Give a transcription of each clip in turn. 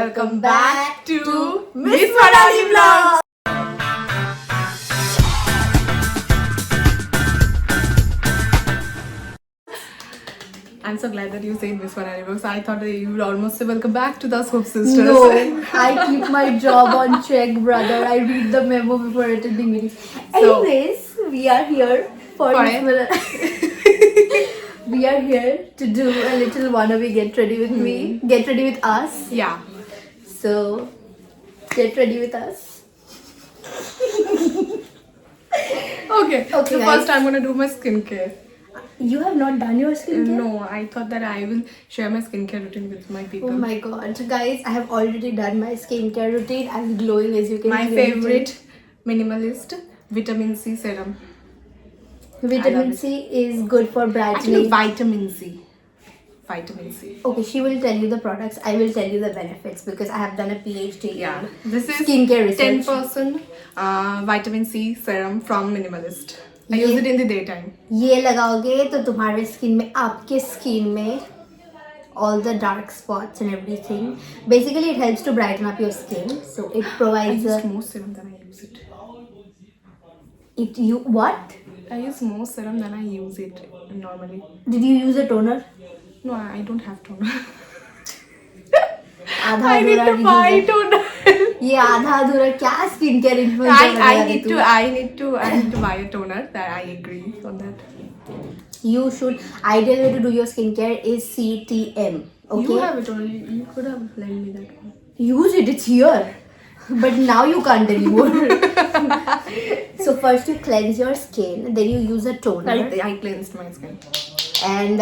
welcome back to Miss Manali Vlogs. I'm so glad that you said Miss Manali Vlogs. I thought that you would almost say welcome back to the Hope Sisters. No, I keep my job on check, brother. I read the memo before attending meetings. Anyways, we are here for Miss Manali. We are here to do a little wannabe get ready with me. Get ready with us. Yeah. So, get ready with us. Okay. So guys. first I'm gonna do my skincare. You have not done your skincare? No, I thought that I will share my skincare routine with my people. Oh my god. So guys, I have already done my skincare routine. I'm glowing, as you can see. My favorite minimalist vitamin C serum. Vitamin C is good for Actually, brightening. vitamin C. Vitamin C. Okay, she will tell you the products. I will tell you the benefits because I have done a PhD Yeah. in This is skincare research. 10% vitamin C serum from Minimalist. I use it in the daytime. ये लगाओगे तो तुम्हारे skin में आपके skin में all the dark spots and everything. Basically, it helps to brighten up your skin. So it I provides use more serum than I use it. What? I use more serum than I use it normally. Did you use a toner? No, I don't have toner. आधा I need अधूरा to buy review. toner. ये आधा अधूरा क्या skin care influencer I need to buy a toner. That I agree on that. You should. Ideal way to do your skincare is CTM. Okay. You have a toner. You could have lent me that one. Use it. It's here. But now you can't anymore. So first you cleanse your skin, then you use a toner. I cleansed my skin. And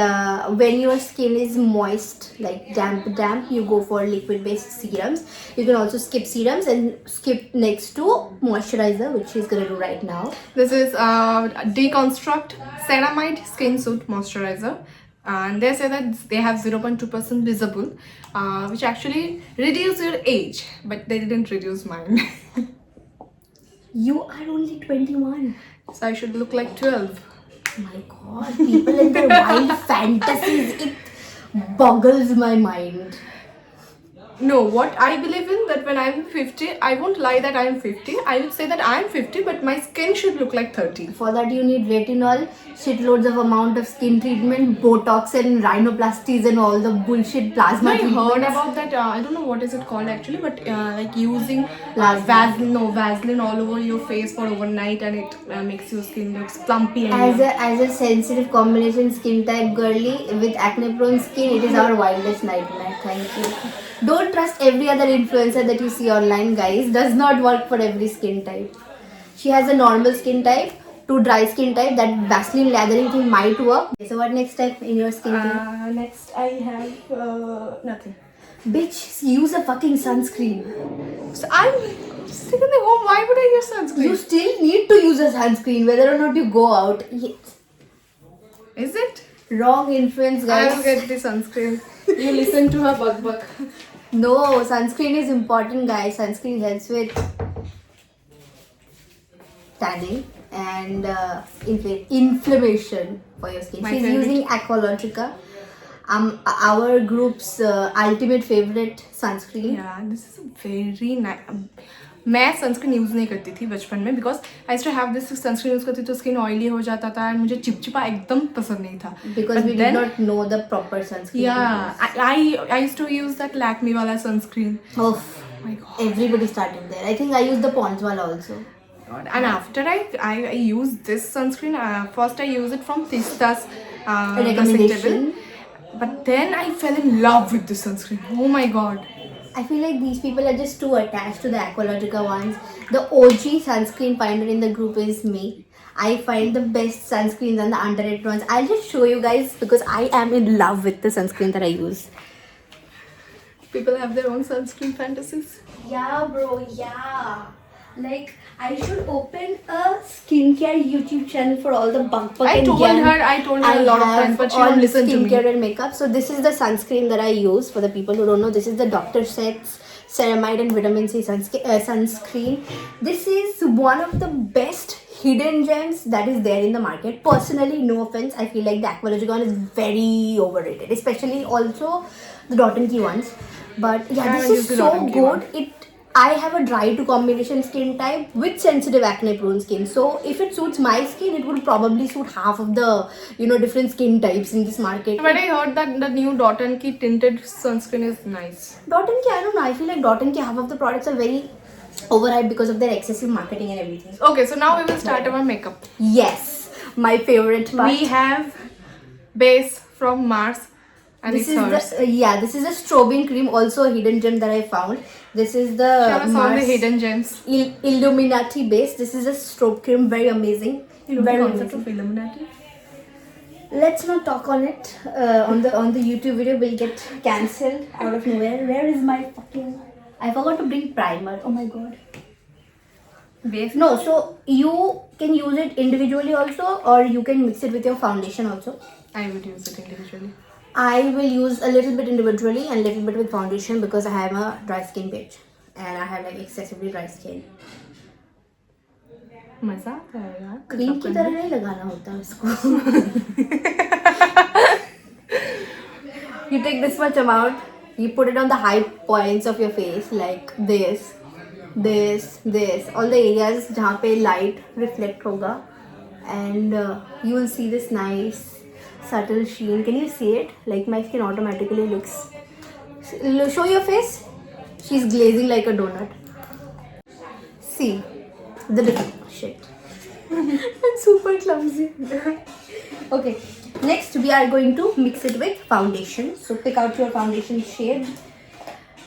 when your skin is moist, like damp, you go for liquid-based serums. You can also skip serums and skip next to moisturizer, which she's gonna do right now. This is Deconstruct Ceramide Skin Suit Moisturizer. And they say that they have 0.2% visible, which actually reduce your age, but they didn't reduce mine. You are only 21. So I should look like 12. My god, people and their wild fantasies, it boggles my mind. No, what I believe in that when I'm 50, I won't lie that I'm 50. I will say that I'm 50, but my skin should look like 30. For that you need retinol, shitloads of amount of skin treatment, Botox and rhinoplasties and all the bullshit plasma I heard treatments. about that. I don't know what is it called actually, but like using Plasma. Vaseline all over your face for overnight, and it makes your skin looks plumpy and As a sensitive combination skin type girly with acne prone skin, it is our wildest nightmare. Thank you. Don't trust every other influencer that you see online, guys. Does not work for every skin type. She has a normal skin type to dry skin type. That Vaseline lathering thing might work. So what next step in your skincare? next I have nothing. Bitch, use a fucking sunscreen. So I'm sitting in the home. Why would I use sunscreen? You still need to use a sunscreen whether or not you go out. Is it? Wrong influence, I will guys. get the sunscreen. You listen to her bug. No, sunscreen is important, guys. Sunscreen helps with tanning and inflammation for your skin. My She's favorite. using Aqualogica, our group's ultimate favorite sunscreen. Yeah, this is a very nice. मैं sunscreen use नहीं करती थी बचपन में because I used to have this sunscreen use करती तो skin oily हो जाता था एंड मुझे चिपचिपा एकदम पसंद नहीं था Because we did not know the proper sunscreen. Yeah, I used to use that Lakme wala sunscreen. Oh, My God. everybody started there. I think I used the Pond's one also. And after I used this sunscreen, first I used it from Tista's Recommendation. but then I fell in love with this sunscreen. Oh my God. I feel like these people are just too attached to the Aqualogica ones. The OG sunscreen finder in the group is me. I find the best sunscreens and the underrated ones. I'll just show you guys because I am in love with the sunscreen that I use. People have their own sunscreen fantasies. Yeah, bro, yeah. Like, I should open a skincare YouTube channel for all the bunk I told her a lot of times, but she won't listen to me. Skincare and makeup. So this is the sunscreen that I use. For the people who don't know, this is the Dr. Seth's ceramide and vitamin C sunscreen. This is one of the best hidden gems that is there in the market. Personally, no offense, I feel like the Aqualogica one is very overrated, especially also the Dot & Key ones. But yeah, I this haven't is used the so Dot and Key good. one. I have a dry to combination skin type with sensitive acne prone skin. So if it suits my skin, it would probably suit half of the different skin types in this market. But I heard that the new Dot and Key tinted sunscreen is nice. Dot and Key, I don't know. I feel like Dot and Key, half of the products are very overhyped because of their excessive marketing and everything. Okay, so now we will start our makeup. Yes, my favorite part. We have base from Mars, and This it's is hers. this is a strobing cream, also a hidden gem that I found. This is the Show us all the hidden gems. Illuminati base. This is a strobe cream, very amazing. Very amazing. of Illuminati. Let's not talk on it. On the YouTube video will get cancelled out of nowhere. Where is my fucking? I forgot to bring primer. Oh my god. Base. No, so you can use it individually also, or you can mix it with your foundation also. I would use it individually. I will use a little bit individually and little bit with foundation because I have a dry skin bitch and I have like excessively dry skin. मजा आता है यार. Cream की तरह नहीं लगाना होता उसको. You take this much amount, you put it on the high points of your face like this, all the areas जहाँ पे light reflect होगा, and you will see this nice subtle sheen. Can you see it? Like my skin automatically looks. Show your face. She's glazing like a donut. See the difference. Shit. I'm super clumsy. Okay. Next we are going to mix it with foundation. So pick out your foundation shade.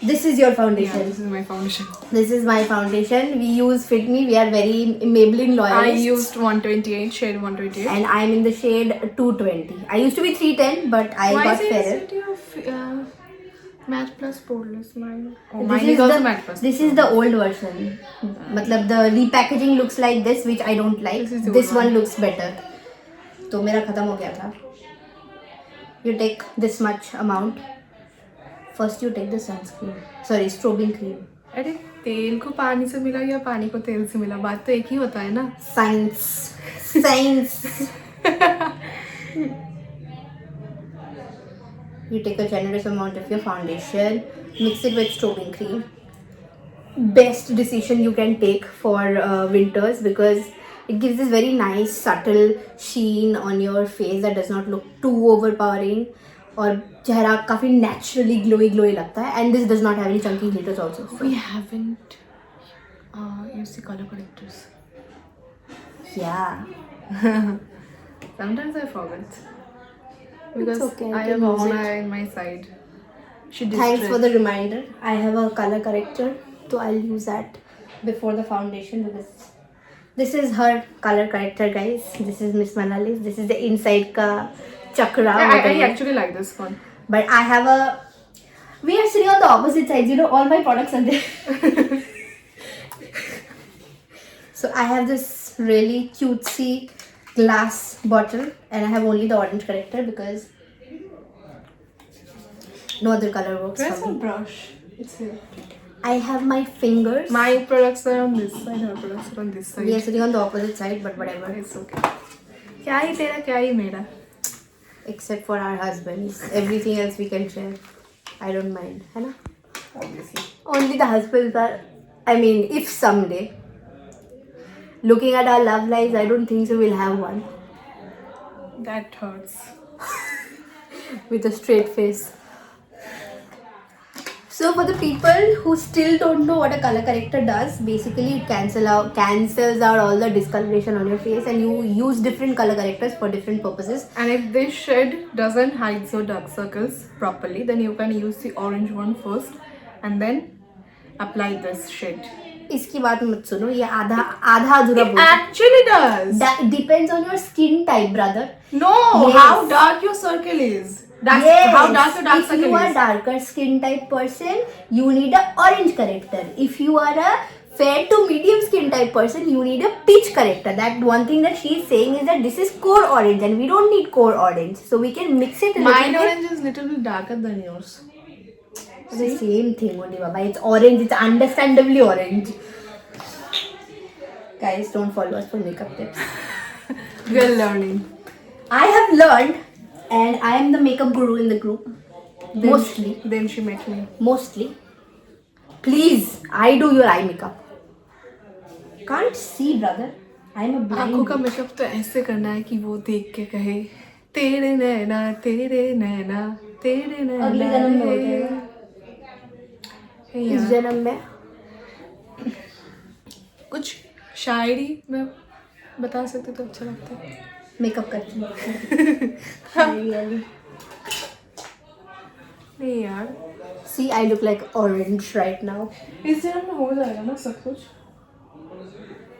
This is your Yeah, foundation. this is my foundation. This is my foundation. We use Fit Me. We are very Maybelline I loyalists. used 128, shade 128. And I'm in the shade 220. I used to be 310, but I Why got is fairer. it your matte plus poreless? Mine. Oh, This mine is is also the- matte plus. This is the old version. मतलब the repackaging looks like this, which I don't like. This is the This old one looks better. तो मेरा खत्म हो गया था. You take this much amount. First you take the sunscreen. Sorry, strobing cream. अरे तेल को पानी से मिला या पानी को तेल से मिला, बात तो एक ही होता है ना. Science. Science. You take a generous amount of your foundation, mix it with strobing cream. Best decision you can take for winters because it gives this very nice subtle sheen on your face that does not look too overpowering और चेहरा काफी naturally glowy लगता है, and this does not have any chunky glitters also. So, We haven't used the color correctors. yeah. Sometimes I forget. Because okay, I I can have use Mona it. in my side. She Thanks for the reminder. I have a color corrector, so I'll use that before the foundation because this is her color corrector, guys. This is Miss Manalis. This is the inside ka chakra. I whatever. actually like this one. But I have a. We are sitting on the opposite sides. You know, all my products are there. So I have this really cutesy glass bottle, and I have only the orange corrector because no other color works Where's for my me. brush? It's here. I have my fingers. My products are on this side, her products are on this side. We are sitting on the opposite side, but whatever. It's okay. क्या ही तेरा क्या ही मेरा. Except for our husbands, everything else we can share. I don't mind, है ना? Obviously. Only the husbands are. I mean, if someday. Looking at our love lives, I don't think so we'll have one That hurts. with a straight face. So for the people who still don't know what a color corrector does, basically it cancels out all the discoloration on your face, and you use different color correctors for different purposes. And if this shade doesn't hide your dark circles properly, then you can use the orange one first and then apply this shade. इसकी बात मत सुनो, ये आधा अधूरा बोल. Actually does. That depends on your skin type, brother. No, Yes. how dark your circle is. That's Yes. how dark your dark If circle you are is. darker skin type person, you need a orange corrector. If you are a fair to medium skin type person, you need a peach corrector. That one thing that she is saying is that this is core orange and we don't need core orange. So we can mix it a little Mine bit. orange is little bit darker than yours. It's the same thing only, Baba. It's orange. It's understandably orange. Guys, don't follow us for makeup tips. We are learning. I have learned, and I am the makeup guru in the group. Mostly. Then she met me. Mostly. Please, I do your eye makeup. Can't see, brother. I'm a blind. आंखों का makeup तो ऐसे करना है कि वो देख के कहे तेरे नैना अगले जन्म में हो जाएगा. हे इस यार, जन्म में कुछ शायरी में बता सकते तो अच्छा लगता है. मेकअप करती हूँ. Really. नहीं यार, See, I look like orange right now. इस जन्म में हो जाएगा ना सब कुछ.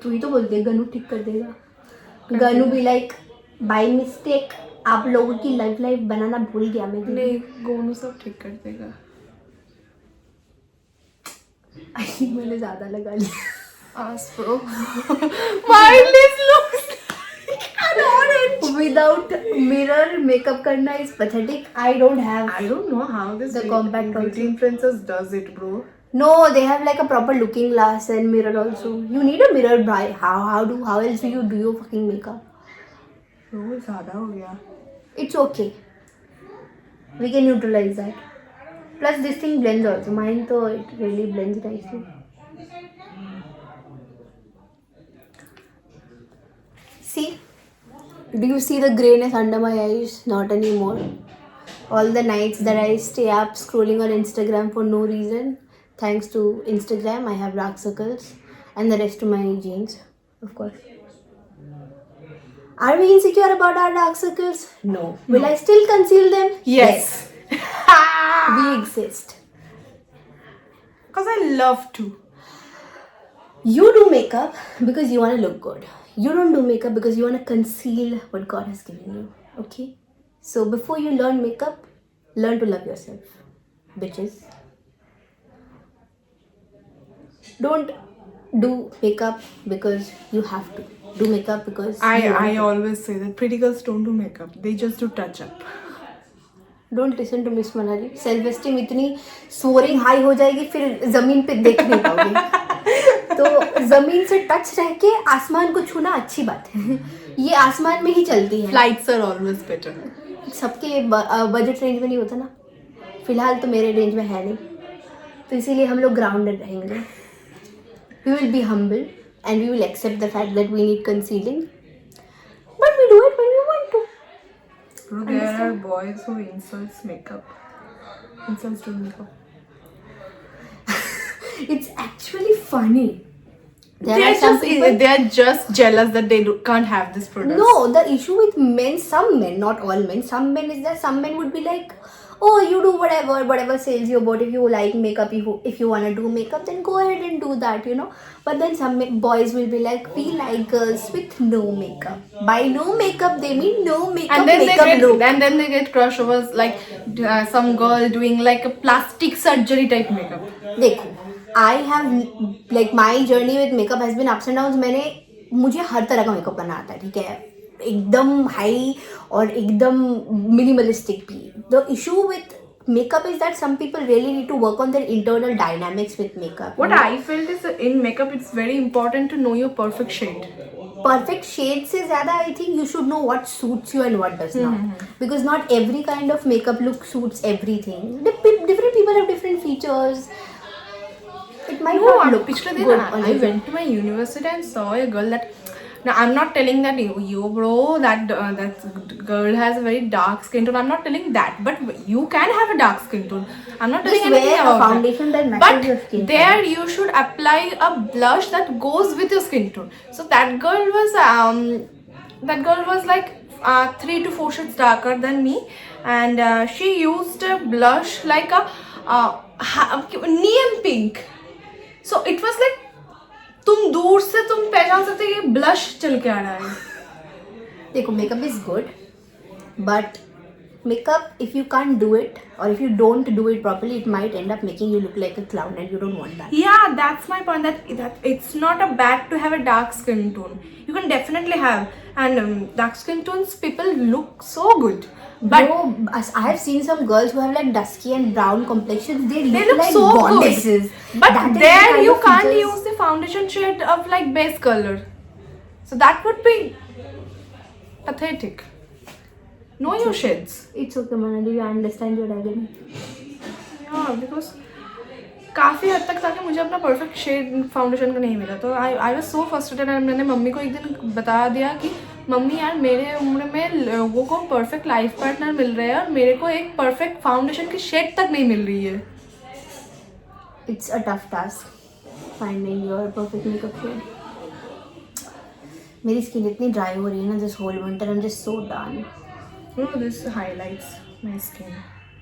तू ही तो बोलती है गनू ठीक कर देगा. गनू भी लाइक बाय मिस्टेक आप लोगों की लाइफ बनाना भूल गया मैं. नहीं, गोनू सब ठीक कर देगा. आई थिंक मैंने ज्यादा लगा लिया. Ask bro. My lips looks like an orange. Without mirror makeup करना is pathetic. I don't have. I don't know how this The compact beauty influencers does it, bro. No, they have like a proper looking glass and mirror also. You need a mirror, bro. How else do you do your fucking makeup? Bro, ज़्यादा हो गया. It's okay. We can neutralize that. Plus this thing blends also. Mine though it really blends nicely. See? Do you see the grayness under my eyes? Not anymore. All the nights that I stay up scrolling on Instagram for no reason. Thanks to Instagram, I have dark circles. And the rest to my genes, of course. Are we insecure about our dark circles? No. Will I still conceal them? Yes. We exist. Because I love to. You do makeup because you want to look good. You don't do makeup because you want to conceal what God has given you. Okay? So before you learn makeup, learn to love yourself. Bitches. Don't do makeup because you have to. Do makeup because you want I to. always say that pretty girls don't do makeup. They just do touch up. Don't listen to Miss Manali. Self esteem इतनी soaring high हो जाएगी फिर जमीन पे देख नहीं पाओगे. तो जमीन से टच रह के आसमान को छूना अच्छी बात है. ये आसमान में ही चलती है. Flights are always better. सबके बजट रेंज में नहीं होता ना. फिलहाल तो मेरे रेंज में है नहीं. तो इसीलिए हम लोग ग्राउंडेड रहेंगे. We will be humble and we will accept the fact that we need concealing. But we do it when we want to. Bro, there are boys who insults makeup. Insults doing makeup. It's actually funny. They are just jealous that they can't have this product. No, the issue with men, some men, not all men, some men is that some men would be like, oh, you do whatever says your body. If you like makeup, if you want to do makeup, then go ahead and do that, you know. But then some boys will be like, we like girls with no makeup. By no makeup, they mean no makeup. And then look. they get crush over like some girl doing like a plastic surgery type makeup. देखो, I have like my journey with makeup has been ups and downs. मुझे हर तरह का makeup करना आता है, ठीक है. एकदम हाई और एकदम मिनिमलिस्टिक भी. The issue with makeup is that some people really need to work on their internal dynamics with makeup. What I felt is in makeup, it's very important to know your perfect shade. Perfect shade से ज़्यादा I think you should know what suits you and what does not. Because not every kind of makeup look suits everything. Different people have different features. It might not look पिछले good दिन on I you. went to my university and saw a girl that. Now I'm not telling that you bro that girl has a very dark skin tone. I'm not telling that, but you can have a dark skin tone. I'm not telling Just anything wear a about foundation that that. matches your But skin there tone. you should apply a blush that goes with your skin tone. So that girl was like 3 to 4 shades darker than me, and she used a blush like a neon pink. So it was like तुम दूर से तुम पहचान सकते हो कि blush चल के आ रहा है. देखो, makeup is good, but makeup if you can't do it or if you don't do it properly, it might end up making you look like a clown, and you don't want that. Yeah, that's my point. That it's not a bad to have a dark skin tone. You can definitely have, and dark skin tones people look so good. But Bro, I have seen some girls who have like dusky and brown complexions. They they look look like so goddesses. good. But That is the there kind you of can't features- use the foundation shade of like base color. So that would be pathetic. know your shades. It's okay, Manali. I understand your agony. Yeah, because काफ़ी हद तक था कि मुझे अपना perfect shade foundation का नहीं मिला, तो I was so frustrated and मैंने मम्मी को एक दिन बता दिया कि मम्मी यार मेरे उम्र में लोगों को परफेक्ट लाइफ पार्टनर मिल रहे हैं और मेरे को एक परफेक्ट फाउंडेशन की शेड तक नहीं मिल रही है. It's a tough task finding your perfect makeup shade. मेरी स्किन इतनी ड्राई हो रही है ना this whole winter. I'm just so done. This highlights my skin.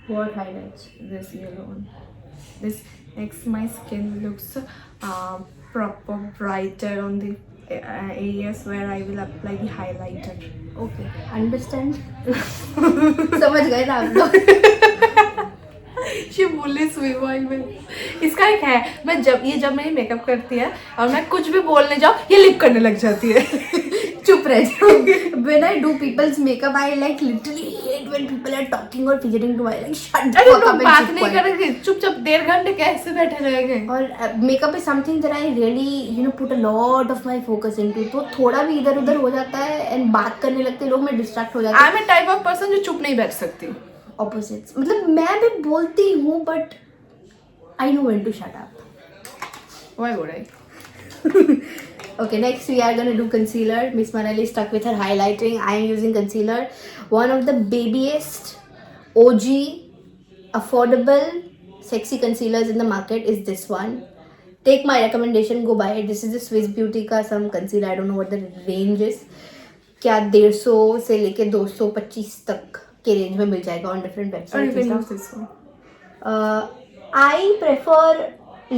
What highlights? This yellow one. This makes my skin looks proper brighter on the areas where I will apply the highlighter. Okay, understand. समझ गए ना आप लोग. ये bullies me while में इसका एक है, मैं जब मेरी मेकअप करती है और मैं कुछ भी बोलने जाऊँ ये लिप करने लग जाती है. चुप रह जाओ. When I do people's makeup, I like literally hate when people are talking or fidgeting to my like shut the अरे fuck लोग up and बात keep नहीं quiet. करेंगे, चुपचाप 1.5 घंटे कैसे बैठे रहेंगे. और makeup is something that I really put a lot of my focus into. तो थोड़ा भी इधर उधर हो जाता है एंड बात करने लगते हैं लोग, मैं डिस्ट्रैक्ट हो जाती I am a type of person जो चुप नहीं बैठ सकती. ऑपोजिट्स. मतलब मैं भी बोलती हूँ but I know when to shut up. Why would I? Okay, next we are gonna do concealer. Miss Manali is stuck with her highlighting. I am using concealer. One of the babyest, OG, affordable, sexy concealers in the market is this one. Take my recommendation, go buy it. This is the Swiss Beauty का some concealer. I don't know what the range is. क्या 150 से लेके 225 तक के range में मिल जाएगा on different Or you websites. can and use stuff. this one. I prefer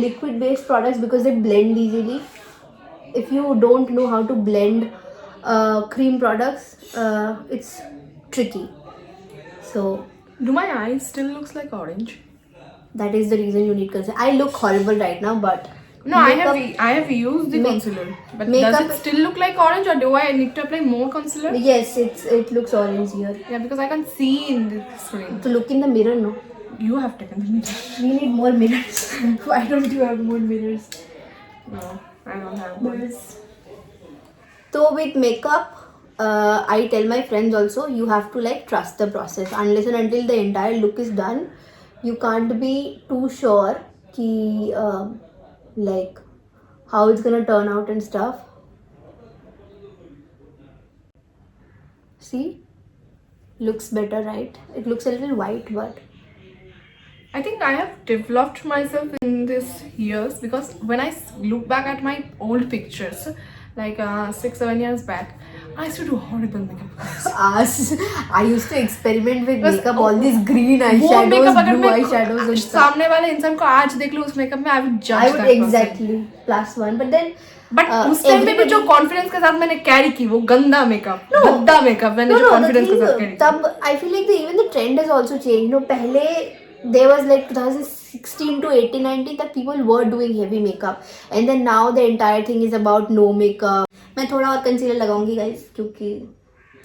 liquid based products because they blend easily. If you don't know how to blend cream products, it's tricky. So Do my eyes still looks like orange? that is the reason you need concealer. I look horrible right now, but No, I makeup- have used the Make- concealer. But makeup- does it still look like orange or do I need to apply more concealer? Yes, it looks orange here. Yeah, because I can't see in the screen. To look in the mirror, no. You have taken the mirror. We need more mirrors. Why don't you have more mirrors? No, I don't have one. So with makeup, I tell my friends also, you have to like trust the process. Unless and until the entire look is done, you can't be too sure ki like how it's gonna turn out and stuff. See, looks better, right? It looks a little white, but I think I have developed myself in this years because when I look back at my old pictures, like 6-7 years back, I used to do horrible makeup. I used to experiment with बस makeup, all these green वो eyeshadows, makeup अगर blue eyeshadows मैं and stuff. सामने वाले इंसान को आज देख लूँ उस मेकअप में, I would judge I would that person. exactly +1, but then but उस टाइम पे भी जो कॉन्फिडेंस के साथ मैंने कैरी की वो गंदा मेकअप, गंदा मेकअप मैंने जो कॉन्फिडेंस के साथ कैरी तब I feel like even the trend has also changed. पहले there was like 2016 to 18-19 that people were doing heavy makeup, and then now the entire thing is about no makeup. मैं थोड़ा और concealer लगाऊंगी guys क्योंकि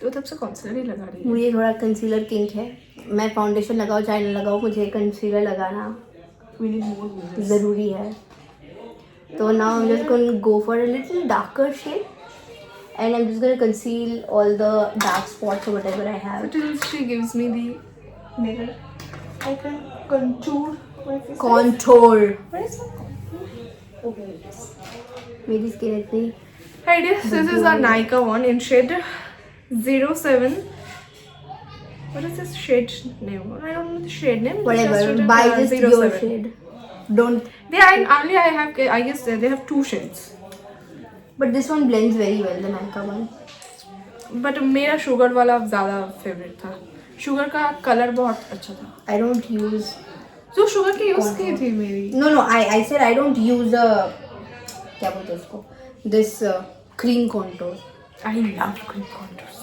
तो तब से concealer ही लगा रही है. मुझे थोड़ा कंसीलर किंक है. मैं फाउंडेशन लगाऊं चाहे ना लगाऊं, मुझे कंसीलर लगाना We need more mirrors. ज़रूरी है. So now I'm just going to go for a little darker shade, and I'm just going to conceal all the dark spots or whatever I have. Until she gives me the mirror, I can contour my face. Contour. Where is my? Okay. मेरी skin इतनी Hi dear, this is a Nykaa one in shade 07. What is this shade name? I don't know the shade name. It's just whatever. written, Buy just your 07. shade. Don't. I guess they have 2 shades. But this one blends very well, the Nykaa one. But मेरा sugar वाला ज़्यादा favourite था. Sugar का colour बहुत अच्छा था. I don't use. जो sugar की यूज़ की थी मेरी. No. I said I don't use क्या बोलते हैं उसको? This cream contour. I love cream contours.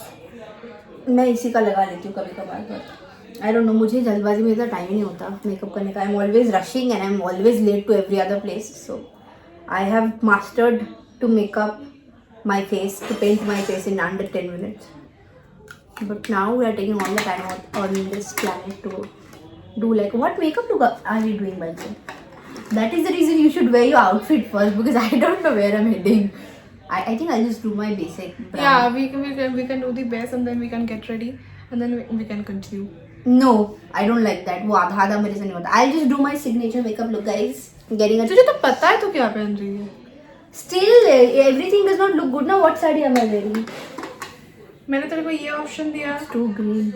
मैं इसी का लगा लेती हूँ कभी कभार, but I don't know, मुझे जल्दबाजी में इतना टाइम नहीं होता मेकअप करने का. I'm always rushing and I'm always late to every other place. So I have mastered to make up my face, to paint my face in under 10 minutes. But now we are taking all the time on this planet to do like, what makeup look are you doing by the way? That is the reason you should wear your outfit first, because I don't know where I'm heading. I think I'll just do my basic brown. Yeah, we can do the base and then we can get ready and then we can continue. No, I don't like that. वो आधा आधा मेरे से नहीं होता. I'll just do my signature makeup look, guys. Getting a. तुझे तो पता है तू क्या पहन रही है. Still, everything does not look good. Now, what saree am I wearing? मैंने तेरे को ये ऑप्शन दिया. Too green.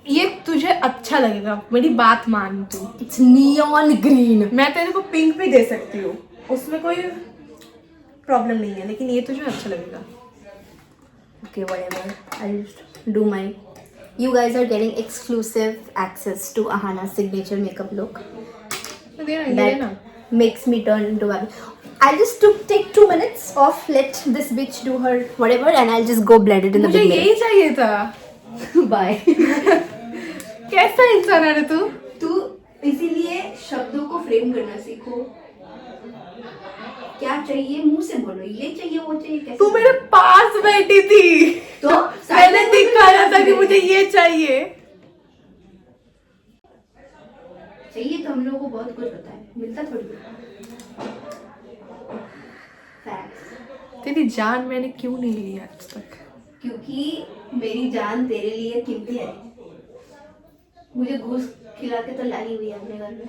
ये तुझे अच्छा लगेगा, मेरी बात मान तू. It's neon green. मैं तेरे को पिंक भी दे सकती हूँ, उसमें कोई प्रॉब्लम नहीं है, लेकिन ये तुझे अच्छा लगेगा. Okay, whatever. I'll just do my. You guys are getting exclusive access to Ahana's signature makeup look. That makes me turn into a. I'll just take 2 minutes off. Let this bitch do her whatever, and I'll just go blend it in the मुझे big यही mirror. चाहिए था. Bye. कैसा इंसान है रे तू? तू इसीलिए शब्दों को फ्रेम करना सीखो. क्या चाहिए मुंह से बोलो. ये चाहिए वो चाहिए कैसे? तू मेरे पास बैठी थी, तो मैंने दिखाया था कि मुझे ये चाहिए. चाहिए तो हम लोगों को बहुत कुछ होता है, मिलता थोड़ी है. Facts. तेरी जान मैंने क्यों नहीं ली आज तक? क्योंकि मेरी जान तेरे लिए कीमती है. मुझे घूस खिला के तो लाई हुई है अपने घर में.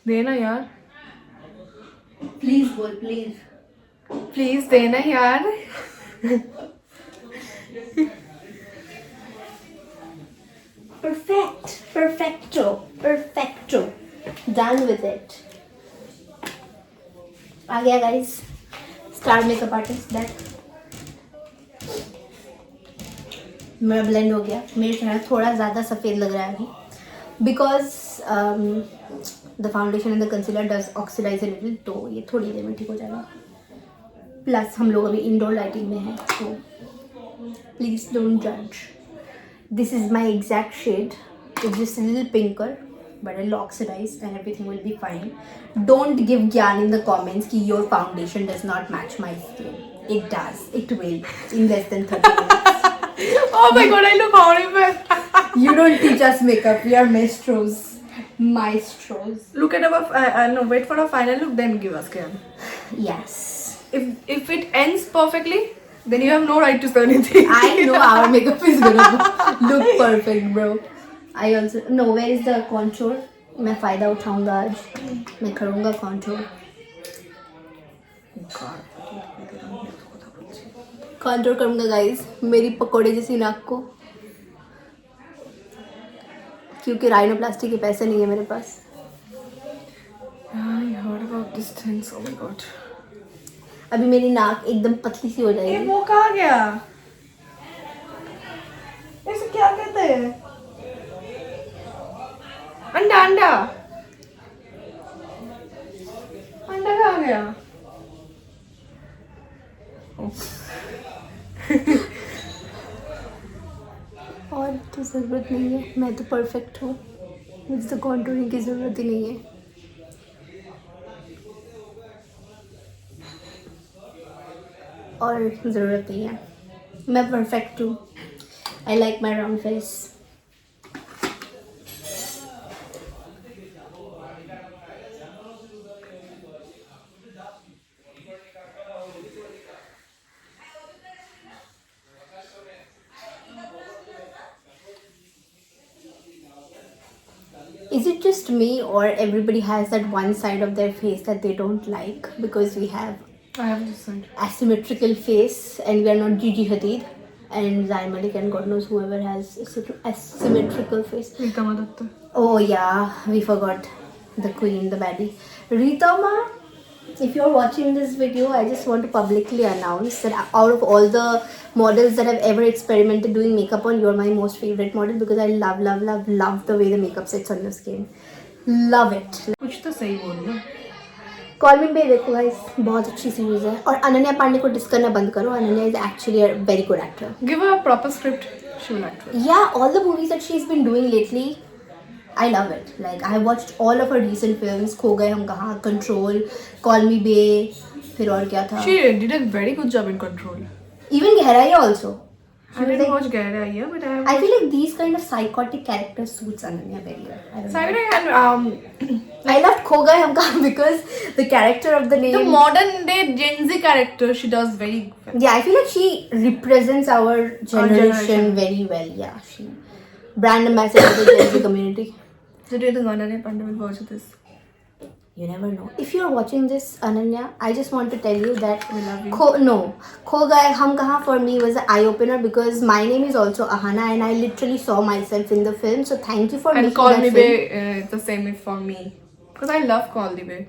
देना यार, प्लीज बोल प्लीज. प्लीज देना यार. Perfecto. Done with it. आ गया guys. Star makeup artist that. मेरा ब्लेंड हो गया. मेरा चेहरा थोड़ा ज़्यादा सफ़ेद लग रहा है अभी. Because the foundation and the concealer does oxidize a little, तो ये थोड़ी देर में ठीक हो जाएगा. प्लस हम लोग अभी इंडोर लाइटिंग में हैं, तो प्लीज़ डोंट जज. This is my exact shade. It's just a little pinker, but I'll oxidize and everything will be fine. Don't give gyan in the comments कि your foundation does not match my skin. It does. It will in less than 30 minutes. Oh my god, I look horrible. You don't teach us makeup. We are maestros. Maestros. Look at our no, wait for our final look, then give us Kiran. Yes. If it ends perfectly, then you have no right to say anything. I know our makeup is gonna look perfect, bro. I also no. Where is the contour? मैं फायदा उठाऊंगा आज. मैं करूंगा contour. Contour करूंगा guys. मेरी पकोड़े जैसी नाक को. क्योंकि राइनोप्लास्टी के पैसे नहीं है मेरे पास. I heard about these things. Oh my god. अभी मेरी नाक एकदम पतली सी हो ये जाएगी. वो कहाँ गया? इसे क्या कहते हैं? अंडा अंडा अंडा कहाँ गया? और तो ज़रूरत नहीं है. मैं तो परफेक्ट हूँ. मुझे तो कॉन्टूरिंग की ज़रूरत ही नहीं है. और ज़रूरत नहीं है. मैं परफेक्ट हूँ. I like my round face. Is it just me or everybody has that one side of their face that they don't like? Because we have I have this side. asymmetrical face and we are not Gigi Hadid and Zayn Malik and God knows whoever has asymmetrical face. Rita Madatta. Oh yeah, we forgot the queen, the baddie. Rita Ma, if you're watching this video, I just want to publicly announce that out of all the models that I've ever experimented doing makeup on, you're my most favorite model because I love the way the makeup sits on your skin. Love it. कुछ तो सही बोल ना. Call मी बे देखो guys, बहुत अच्छी series है. और अनन्या पांडे को डिस करना बंद करो. Ananya is actually a very good actor. Give her a proper script. She will act well. Yeah, all the movies that she's been doing lately, I love it. Like I watched all of her recent films. खो गए हम कहाँ, Control, Call Me Bae, फिर और क्या था? She did a very good job in Control. Even गहराई also. I didn't watch Gaia, but I feel like these kind of psychotic characters suits Ananya very well. I don't know. Saturday and I loved Khoga Hamka because the character of the name. the modern day Gen Z character she does very well. Yeah, I feel like she represents our generation very well. Yeah, she brand ambassador of the Gen Z community. So do you think Ananya Pandey will watch this? You never know. If you're watching this, Ananya, I just want to tell you that We love you. Kho Gaye Hum Kahan for me was an eye opener because my name is also Ahana and I literally saw myself in the film. So thank you for And making Call that Me film. Bae, it's the same for me. Because I love Call Me Bae.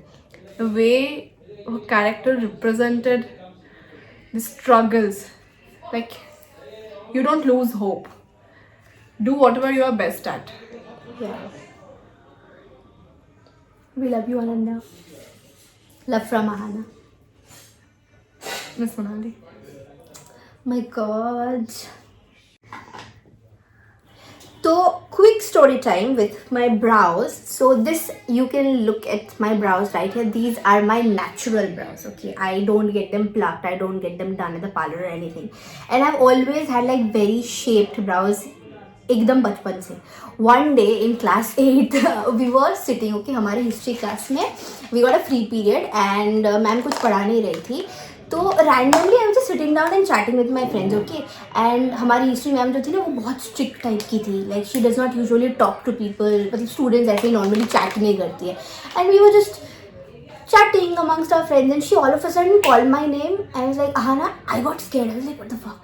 The way her character represented the struggles. Like, you don't lose hope. Do whatever you are best at. Yeah. We love you, Ananya. Love from Ahana. Miss Manali. My God. So, quick story time with my brows. So, this you can look at my brows right here. These are my natural brows. Okay, I don't get them plucked. I don't get them done at the parlor or anything. And I've always had like very shaped brows. एकदम बचपन से. One day in class 8 we were sitting, okay, हमारे history class में we got a free period and ma'am कुछ पढ़ा नहीं रही थी तो randomly I was just sitting down and chatting with my friends, okay, and हमारी history मैम जो थी ना वो बहुत strict type की थी, like she does not usually talk to people, मतलब students ऐसे ही normally chat नहीं करती है, and we were just chatting amongst our friends and she all of a sudden called my name and I was like, Ahana, I got scared. I was like, what the fuck?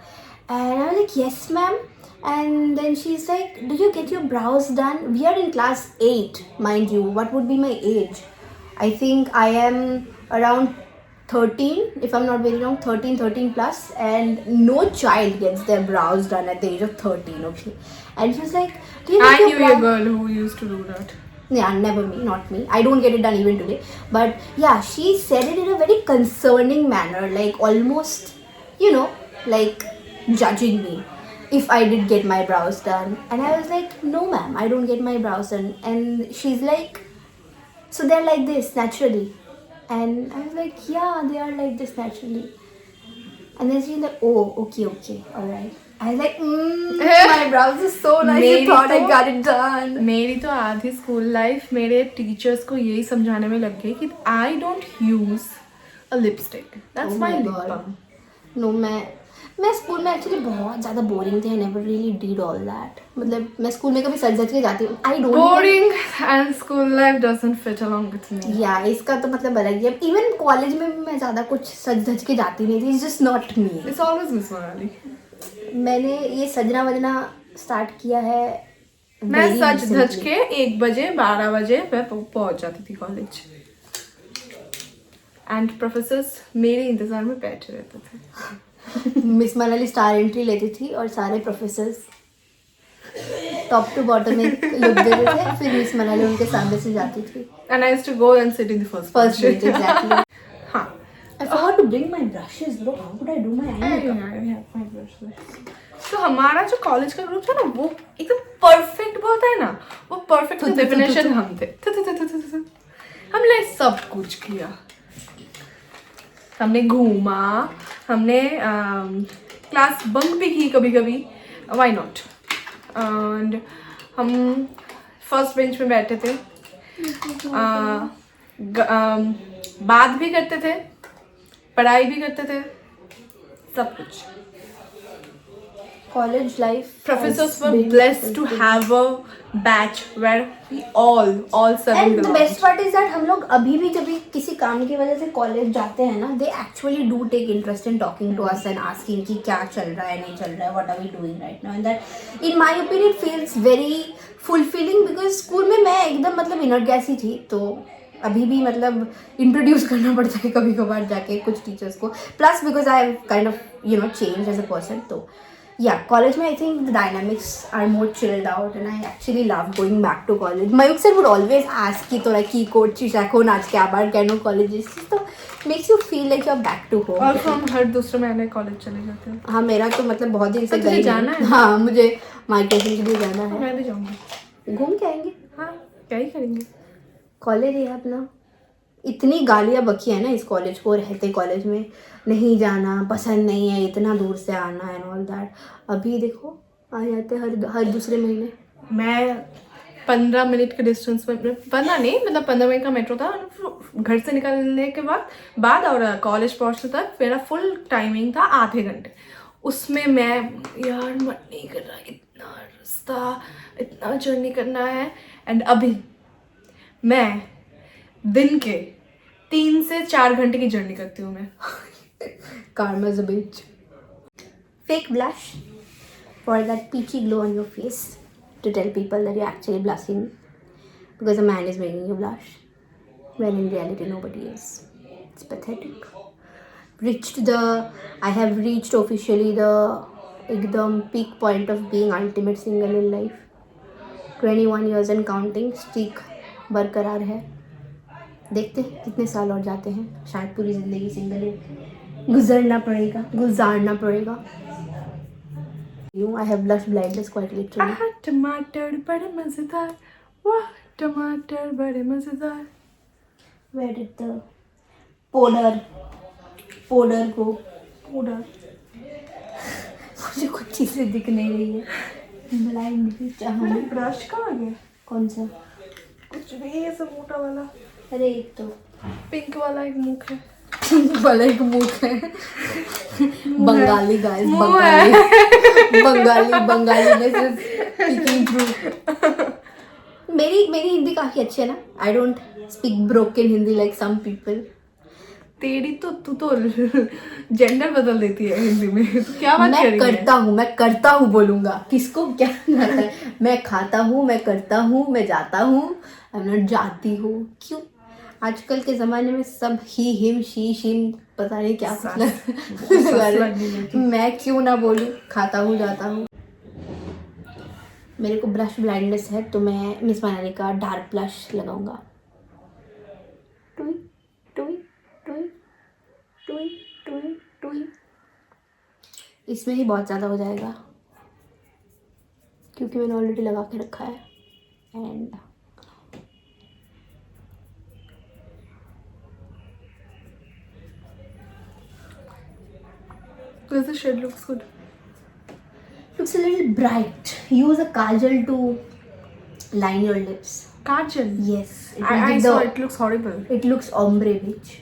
And I was like, yes ma'am. And then she's like, do you get your brows done? We are in class 8, mind you. What would be my age? I think I am around 13, if I'm not very wrong, 13 plus. And no child gets their brows done at the age of 13, okay? And she was like, do you I get knew your a girl who used to do that. Yeah, never me, not me. I don't get it done even today. But yeah, she said it in a very concerning manner, like almost, you know, like judging me if I did get my brows done. And I was like, no ma'am, I don't get my brows done. And she's like, so they're like this naturally. And I was like, yeah, they are like this naturally. And then she's like, oh, okay, alright. I was like, my brows are so nice. मेरी You thought I तो- got it done. मेरी तो आधी school life मेरे teachers को यही समझाने में लग गई कि I don't use a lipstick that's my lip balm. No मैं स्कूल में एक्चुअली बहुत ज़्यादा बोरिंग थे. I never really did all that. मतलब मैं स्कूल में कभी सज धज के जाती हूँ. I don't boring and school life doesn't fit along with me. या इसका तो मतलब अलग है. इवन कॉलेज में भी मैं ज़्यादा कुछ सज धज के जाती नहीं थी. It's just not me. It's always miss Manali. मैंने ये सजना वजना स्टार्ट किया है. मैं very सच धज recently. के 1 बजे 12 बजे मैं पहुंच जाती थी कॉलेज एंड प्रोफेसर्स मेरे इंतजार में बैठे रहते थे. मिस मनाली स्टार एंट्री लेती थी और सारे प्रोफेसर्स टॉप टू बॉटम में लुक देते थे. फिर मिस मनाली उनके सामने से जाती थी. And I used to go and sit in the first first bench exactly. हाँ. I forgot to bring my brushes, bro. How could I do my eye? तो हमारा जो कॉलेज का ग्रुप था ना वो एकदम परफेक्ट बोलता है ना, वो परफेक्ट का डेफिनेशन हम थे. हमने सब कुछ किया. हमने घूमा, हमने क्लास बंक भी की कभी कभी. Why not. एंड हम फर्स्ट बेंच में बैठे थे. बात भी करते थे, पढ़ाई भी करते थे, सब कुछ. College life. Professors has were been blessed to have a batch where we all seven And the belonged. best part is that हम लोग अभी भी जब भी किसी काम की वजह से कॉलेज जाते हैं ना, they actually do take interest in talking to us and asking कि क्या चल रहा है नहीं चल रहा है, what are we doing right now, and that in my opinion feels very fulfilling because school में मैं एकदम मतलब इनर्ट गैसी थी. तो अभी भी मतलब इंट्रोड्यूस करना पड़ता है कभी कभार जाके कुछ टीचर्स को. Plus because I have kind of you know change as a person. तो या कॉलेज में I think the dynamics are more chilled out and I actually love going back to college. Mayuk sir would always ask कि तोरा की coaches এখন আজকে আবার কেন কলেজ এসেছিস. তো makes you feel like you are back to home. और हम हर दूसरे महीने कॉलेज चले जाते हैं. हाँ मेरा तो मतलब बहुत दिन से तो तुझे गई जाना नहीं. है? हाँ मुझे माइग्रेशन के लिए जाना है. मैं भी जाऊंगी. घूम के आएंगे. हाँ क्या ही करेंगे. कॉलेज है अपना. इतनी गालियाँ बकी है ना इस कॉलेज को, रहते कॉलेज में नहीं जाना पसंद नहीं है, इतना दूर से आना एंड ऑल दैट। अभी देखो आ जाते हर दूसरे महीने। मैं 15 मिनट के डिस्टेंस में, 15 नहीं मतलब 15 मिनट का मेट्रो था, घर से निकलने के बाद और कॉलेज पहुंचने तक मेरा फुल टाइमिंग था आधे घंटे। उसमें मैं यार मन नहीं कर रहा, इतना रास्ता, इतना जर्नी करना है। एंड अभी मैं दिन के 3 से 4 घंटे की जर्नी करती हूँ मैं। Karma's a bitch. Fake blush for that peachy glow on your face to tell people that you're actually blushing because a man is making you blush when in reality nobody is. It's pathetic. I have reached officially the ekdam peak point of being ultimate single in life. 21 years and counting, streak बरकरार है। देखते हैं कितने साल और जाते हैं, शायद पूरी जिंदगी सिंगल गुजारना पड़ेगा। I have blush blindness quite literally. टमाटर बड़े मजेदार, वाह टमाटर बड़े मजेदार। Where did the powder go? Powder मुझे कुछ चीजें दिख नहीं रही है, ब्लाइंड भी चाहूँ। ब्रश कहाँ गया? कौन सा? कुछ भी, ये सब मोटा वाला अरे एक तो पिंक वाला एक मुख है। वाला एक मुख है। बंगाली गाइस, मुंह है। बंगाली में से स्पीकिंग थ्रू। मेरी हिंदी काफी अच्छी है ना। I don't speak broken Hindi like some people. तेरी तो तू तो जेंडर बदल देती है हिंदी में, तो क्या बात कर रही है? मैं करता हूँ बोलूंगा, किसको क्या आता है। मैं खाता हूँ, मैं करता हूँ, मैं जाता हूँ, आई एम नॉट जाती हूँ। क्यों आजकल के ज़माने में सब ही, हिम, शी, शिम, पता नहीं क्या कुछ। मैं क्यों ना बोलूँ, खाता हूँ, जाता हूँ। मेरे को ब्लश ब्लाइंडनेस है तो मैं मिस मनाली का डार्क ब्लश लगाऊंगा। टुई टुई टुई टुई टुई टुई। इसमें ही बहुत ज़्यादा हो जाएगा क्योंकि मैंने ऑलरेडी लगा के रखा है। And This shade looks good. looks a little bright. Use a kajal to line your lips. Kajal? Yes. I saw it looks horrible. It looks ombre bitch.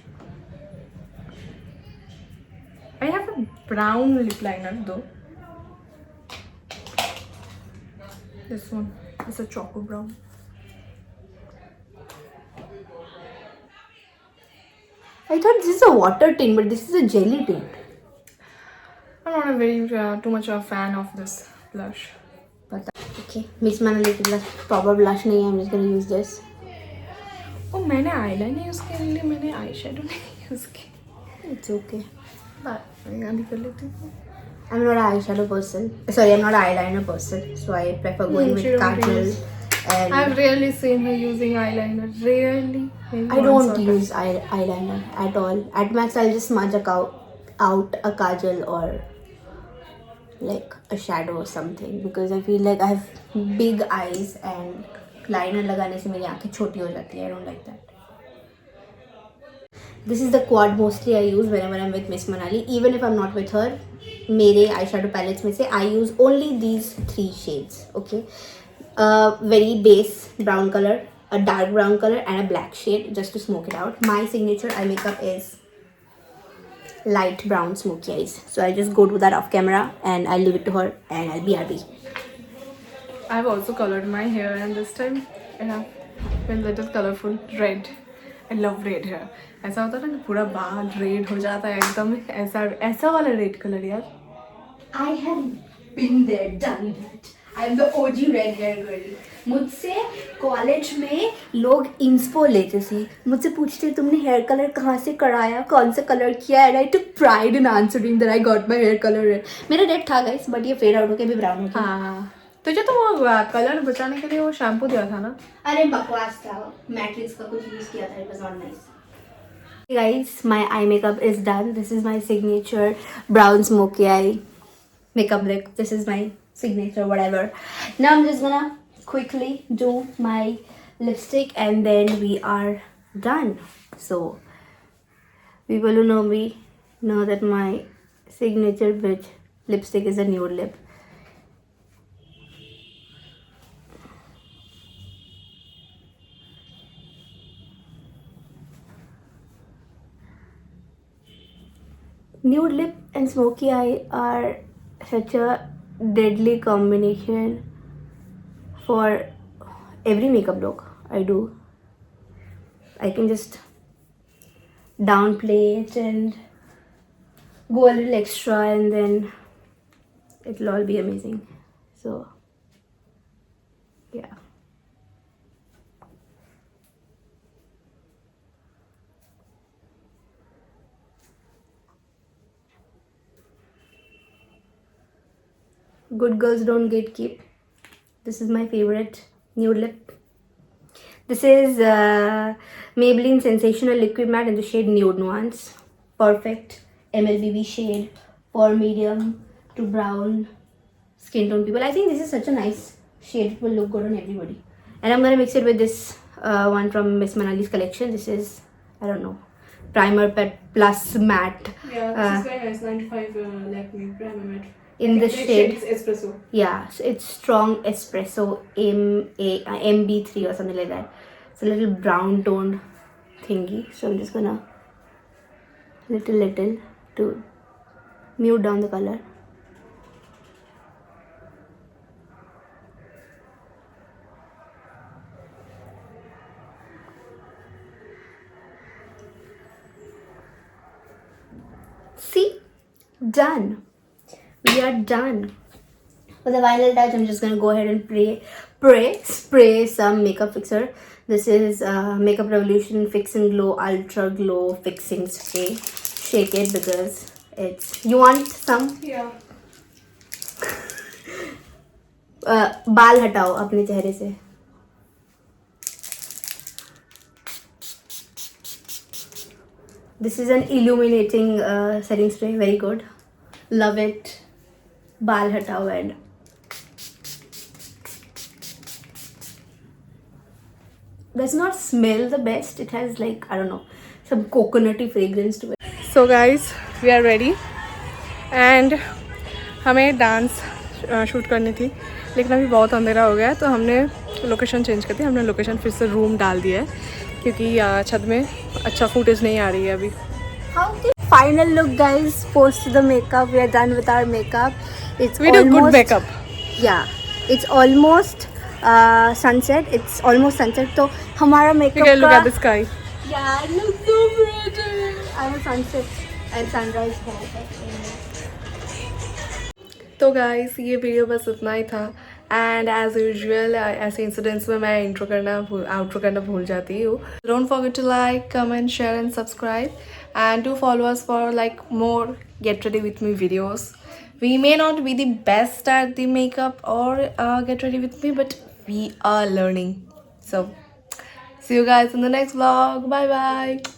I have a brown lip liner though. This one is a choco brown. I thought this is a water tint, but this is a jelly tint. I'm not a very too much of a fan of this blush. Okay, Miss Manali की blush proper blush नहीं है. I'm just gonna use this. Oh, मैंने eyeliner use किया लिए, मैंने eyeshadow नहीं use किया. It's okay. मैं यहाँ भी कर लेती हूँ. I'm not an eyeshadow person. Sorry, I'm not an eyeliner person. So I prefer going with kajal. And I've rarely seen her using eyeliner. Rarely. I don't use eyeliner at all. At max, I'll just smudge out a kajal or like a shadow or something because I feel like I have big eyes and liner लगाने से मेरी आँखें छोटी हो जाती है. I don't like that. This is the quad mostly I use whenever I'm with Miss Manali. Even if I'm not with her, मेरे eyeshadow palettes में से I use only these 3 shades. Okay, very base brown color, a dark brown color, and a black shade just to smoke it out. My signature eye makeup is light brown smoky eyes. So I just go do that off camera and I'll leave it to her and I'll be happy. I've also colored my hair and this time I have been little colorful red. I love red hair. ऐसा होता है ना कि पूरा बाल red हो जाता है एकदम, ऐसा वाला रेड कलर यार. I have been there, done that. I'm the OG red hair girl. मुझसे कॉलेज में लोग इंस्पो लेते थे, मुझसे पूछते तुमने हेयर कलर कहाँ से कराया, कौन सा कलर किया, and I took pride in answering that I got my hair colour red. मेरा रेड था गाइस, बट ये फेड आउट होके भी ब्राउन हो गया. हाँ, तुझे तो वो कलर बचाने के लिए वो शैम्पू दिया था ना. अरे बकवास था, मैट्रिक्स का कुछ यूज किया था, it was not nice. Guys, my eye makeup is done. This is my signature brown smoky eye makeup look. This is my signature whatever. Now I'm just gonna quickly do my lipstick and then we are done. So people who know me know that my signature bitch lipstick is a nude lip. Nude lip and smoky eye are such a deadly combination for every makeup look I do. I can just downplay it and go a little extra, and then it'll all be amazing. So, yeah. Good girls don't gatekeep. This is my favorite nude lip. This is Maybelline Sensational Liquid Matte in the shade Nude Nuance. Perfect MLBB shade for medium to brown skin tone people. I think this is such a nice shade. It will look good on everybody. And I'm gonna mix it with this one from Miss Manali's collection. This is, I don't know, Primer Pet Plus Matte. Yeah, this is very nice. 95 Lakme Primer Matte. In the shade is espresso. Yeah, so it's strong espresso MB3 or something like that. It's a little brown toned thingy. So I'm just gonna little to mute down the color. See, done. We are done. For the final touch, I'm just gonna go ahead and spray some makeup fixer. This is Makeup Revolution Fix and Glow Ultra Glow Fixing Spray. Shake it because it's. You want some? Yeah. बाल हटाओ अपने चेहरे से. This is an illuminating setting spray. Very good. Love it. Baal hatao and does not smell the best. It has like, I don't know, some coconutty fragrance to it. So guys, we are ready and हमें dance shoot करनी थी लेकिन अभी बहुत अंधेरा हो गया है तो हमने लोकेशन चेंज कर दी. हमने लोकेशन फिर से रूम डाल दिया है क्योंकि छत में अच्छा फुटेज नहीं आ रही है अभी. Final look, guys. Post the makeup. We are done with our makeup. We do good makeup. Yeah, it's almost sunset. It's almost sunset. So हमारा makeup. You can look at the sky. Yeah, it looks so pretty. I'm a sunset and sunrise hair. तो guys ये video बस इतना ही था. And as usual ऐसे incidents में मैं आउट्रो करना भूल जाती हूँ. Don't forget to like, comment, share and subscribe and do follow us for like more get ready with me videos. We may not be the best at the makeup or get ready with me, but we are learning. So see you guys in the next vlog. Bye bye.